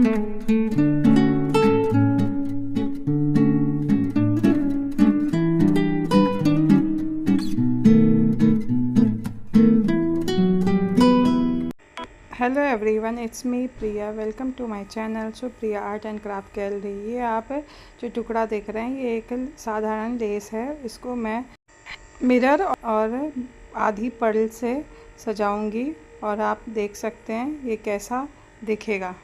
Hello everyone, it's me Priya. Welcome to my channel so Priya art and craft gallery. ये आप जो टुकड़ा देख रहे हैं ये एक साधारण लेस है। इसको मैं मिरर और आधी पर्ल से सजाऊंगी और आप देख सकते हैं ये कैसा दिखेगा।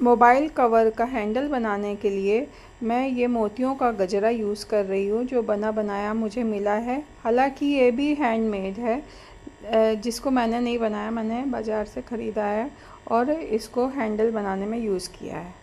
मोबाइल कवर का हैंडल बनाने के लिए मैं ये मोतियों का गजरा यूज़ कर रही हूँ, जो बना बनाया मुझे मिला है। हालांकि ये भी हैंडमेड है, जिसको मैंने नहीं बनाया, मैंने बाज़ार से ख़रीदा है और इसको हैंडल बनाने में यूज़ किया है।